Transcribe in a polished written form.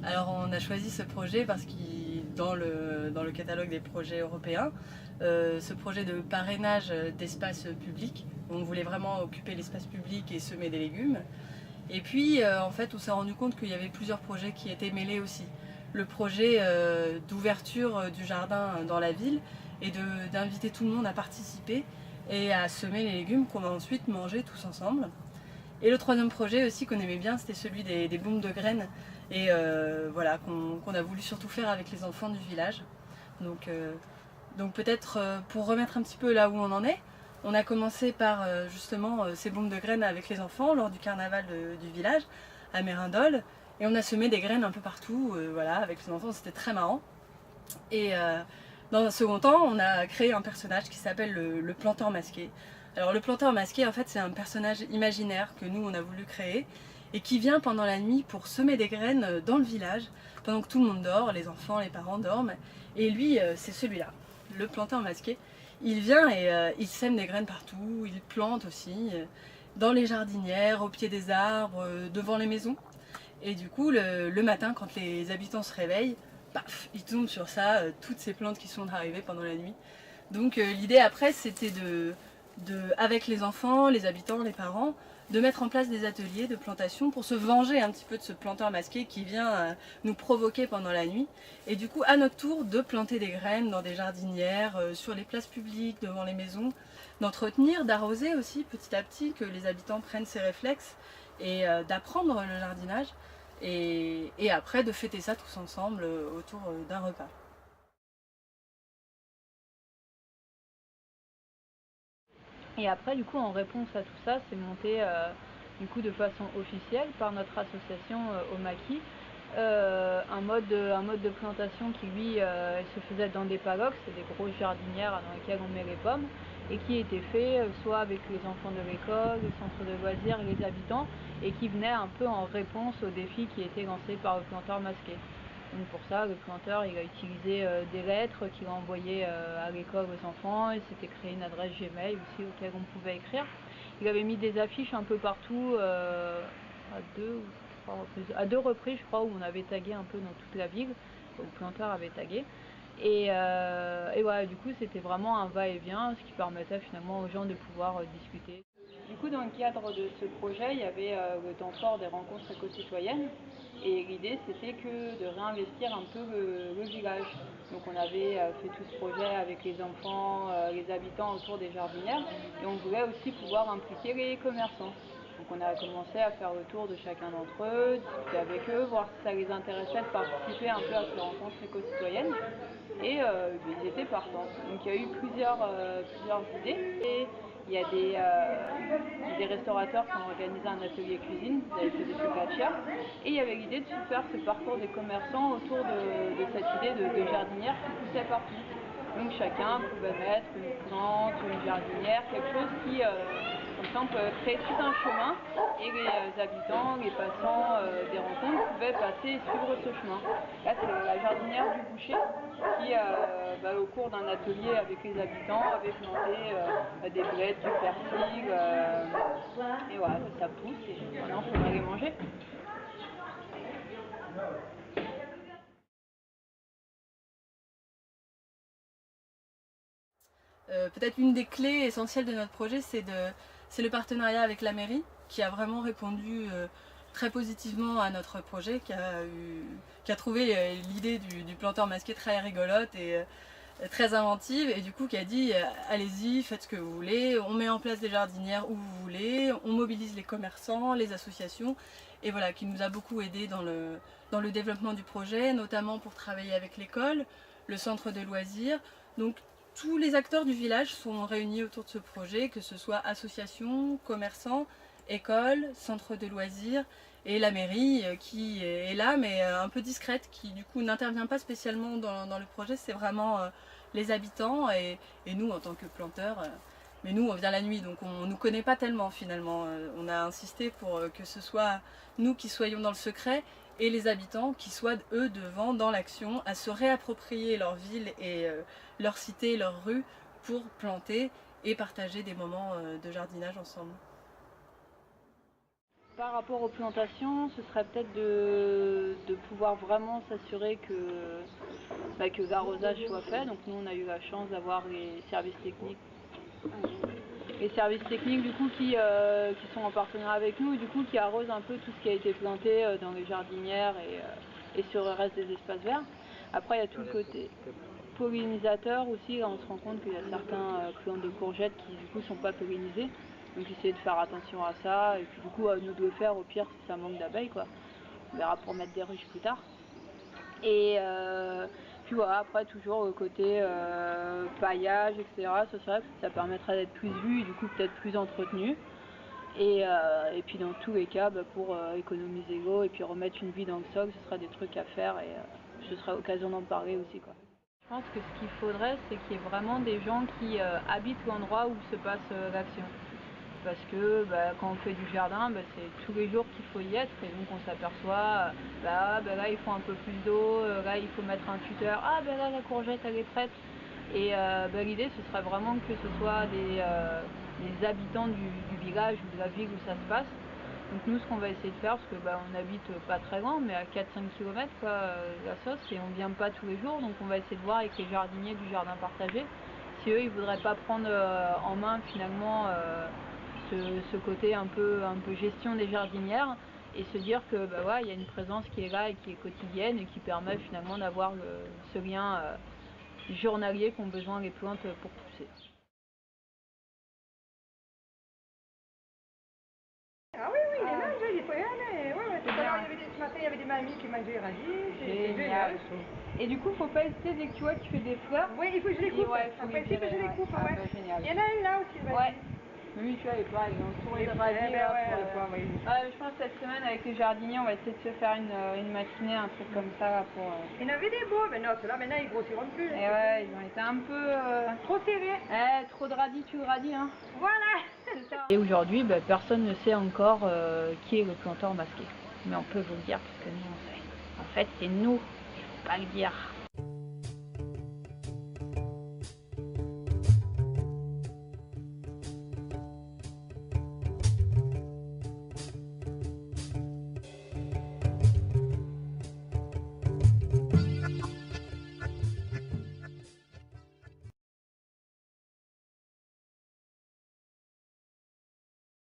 Alors on a choisi ce projet parce qu'il dans le catalogue des projets européens, ce projet de parrainage d'espace public, on voulait vraiment occuper l'espace public et semer des légumes. Et puis en fait on s'est rendu compte qu'il y avait plusieurs projets qui étaient mêlés aussi. Le projet d'ouverture du jardin dans la ville et d'inviter tout le monde à participer et à semer les légumes qu'on va ensuite manger tous ensemble. Et le troisième projet aussi qu'on aimait bien, c'était celui des bombes de graines et voilà, qu'on a voulu surtout faire avec les enfants du village. Donc peut-être pour remettre un petit peu là où on en est, on a commencé par justement ces bombes de graines avec les enfants lors du carnaval du village à Mérindol, et on a semé des graines un peu partout, voilà, avec les enfants, c'était très marrant. Et dans un second temps, on a créé un personnage qui s'appelle le planteur masqué. Alors le planteur masqué, en fait, c'est un personnage imaginaire que nous, on a voulu créer et qui vient pendant la nuit pour semer des graines dans le village, pendant que tout le monde dort, les enfants, les parents dorment. Et lui, c'est celui-là, le planteur masqué. Il vient et il sème des graines partout, il plante aussi, dans les jardinières, au pied des arbres, devant les maisons. Et du coup, le matin, quand les habitants se réveillent, paf, ils tombent sur ça, toutes ces plantes qui sont arrivées pendant la nuit. Donc l'idée après, c'était avec les enfants, les habitants, les parents, de mettre en place des ateliers de plantation pour se venger un petit peu de ce planteur masqué qui vient nous provoquer pendant la nuit. Et du coup, à notre tour, de planter des graines dans des jardinières, sur les places publiques, devant les maisons, d'entretenir, d'arroser aussi petit à petit, que les habitants prennent ces réflexes et d'apprendre le jardinage. Et après, de fêter ça tous ensemble autour d'un repas. Et après, du coup, en réponse à tout ça, c'est monté du coup de façon officielle par notre association au Maquis un mode de plantation qui lui se faisait dans des paddocks, c'est des grosses jardinières dans lesquelles on met les pommes, et qui était fait soit avec les enfants de l'école, le centre de loisirs et les habitants, et qui venait un peu en réponse aux défis qui étaient lancés par le planteur masqué. Donc pour ça, le planteur il a utilisé des lettres qu'il a envoyées à l'école aux enfants, il s'était créé une adresse Gmail aussi auquel on pouvait écrire. Il avait mis des affiches un peu partout à deux reprises je crois, où on avait tagué un peu dans toute la ville, où le planteur avait tagué. Et voilà, du coup c'était vraiment un va-et-vient, ce qui permettait finalement aux gens de pouvoir discuter. Du coup, dans le cadre de ce projet, il y avait le temps fort des rencontres éco-citoyennes. Et l'idée, c'était que de réinvestir un peu le village. Donc on avait fait tout ce projet avec les enfants, les habitants autour des jardinières. Et on voulait aussi pouvoir impliquer les commerçants. Donc on a commencé à faire le tour de chacun d'entre eux, discuter avec eux, voir si ça les intéressait de participer un peu à ces rencontres éco-citoyennes. Et ils étaient partants. Donc il y a eu plusieurs idées. Et il y a des restaurateurs qui ont organisé un atelier cuisine, ils avaient fait des focaccia. Et il y avait l'idée de faire ce parcours des commerçants autour de cette idée de jardinière qui poussait partout. Donc chacun pouvait mettre une plante, une jardinière, quelque chose qui, comme ça on peut créer tout un chemin et les habitants, les passants des rencontres pouvaient passer et suivre ce chemin. Là c'est la jardinière du boucher qui, au cours d'un atelier avec les habitants, avait planté des blettes, du persil, et voilà, ça pousse et maintenant il faudra les manger. Peut-être une des clés essentielles de notre projet, c'est le partenariat avec la mairie, qui a vraiment répondu très positivement à notre projet, qui a trouvé l'idée du planteur masqué très rigolote et très inventive, et du coup qui a dit allez-y, faites ce que vous voulez, on met en place des jardinières où vous voulez, on mobilise les commerçants, les associations, et voilà, qui nous a beaucoup aidé dans le développement du projet, notamment pour travailler avec l'école, le centre de loisirs. Donc tous les acteurs du village sont réunis autour de ce projet, que ce soit associations, commerçants, écoles, centre de loisirs et la mairie qui est là mais un peu discrète, qui du coup n'intervient pas spécialement dans le projet, c'est vraiment les habitants et nous en tant que planteurs. Mais nous on vient la nuit donc on ne nous connaît pas tellement finalement. On a insisté pour que ce soit nous qui soyons dans le secret et les habitants qui soient eux devant dans l'action, à se réapproprier leur ville et leur cité, leur rue pour planter et partager des moments de jardinage ensemble. Par rapport aux plantations, ce serait peut-être de pouvoir vraiment s'assurer que l'arrosage soit fait. Donc nous, on a eu la chance d'avoir les services techniques. Les services techniques du coup qui sont en partenariat avec nous et du coup qui arrosent un peu tout ce qui a été planté dans les jardinières et sur le reste des espaces verts. Après il y a tout le côté pollinisateur aussi, là on se rend compte qu'il y a certains plants de courgettes qui du coup sont pas pollinisés. Donc essayer de faire attention à ça et puis du coup à nous de le faire au pire si ça manque d'abeilles quoi. On verra pour mettre des ruches plus tard. Et puis voilà, après toujours le côté paillage, etc. Ça permettra d'être plus vu et du coup peut-être plus entretenu. Et puis dans tous les cas, pour économiser l'eau et puis remettre une vie dans le sol, ce sera des trucs à faire et ce sera l'occasion d'en parler aussi, quoi. Je pense que ce qu'il faudrait, c'est qu'il y ait vraiment des gens qui habitent l'endroit où se passe l'action. Parce que quand on fait du jardin, c'est tous les jours qu'il faut y être et donc on s'aperçoit, là il faut un peu plus d'eau, là il faut mettre un tuteur, là la courgette elle est prête. Et l'idée ce serait vraiment que ce soit les habitants du village ou de la ville où ça se passe. Donc nous ce qu'on va essayer de faire, parce que on habite pas très loin, mais à 4-5 km la sauce, et on vient pas tous les jours, donc on va essayer de voir avec les jardiniers du jardin partagé, si eux ils voudraient pas prendre en main finalement ce côté un peu gestion des jardinières et se dire que il y a une présence qui est là et qui est quotidienne et qui permet finalement d'avoir ce lien journalier qu'ont besoin les plantes pour pousser. Ah oui, les manges, il faut y aller. Ce matin, il y avait des mamies qui mangeaient radis. C'est génial. Et du coup, faut pas hésiter dès que tu vois que tu fais des fleurs. Oui, il faut que je les coupe. Ouais, faut Après, les virer, je les coupe. Ah, Ouais. génial. Il y en a une là aussi. Ouais. Oui, tu vois, elle est pareil, on tourne les radis là. Je pense que cette semaine avec les jardiniers, on va essayer de se faire une matinée, un truc comme ça là, pour. Il y en avait des beaux, mais non, ceux-là maintenant ils grossiront plus. Et ouais, ils ont été un peu. Trop serrés. Trop de radis, tu le radis, hein. Voilà. C'est ça. Et aujourd'hui, personne ne sait encore qui est le planteur masqué. Mais on peut vous le dire parce que nous on sait. En fait, c'est nous, il faut pas le dire.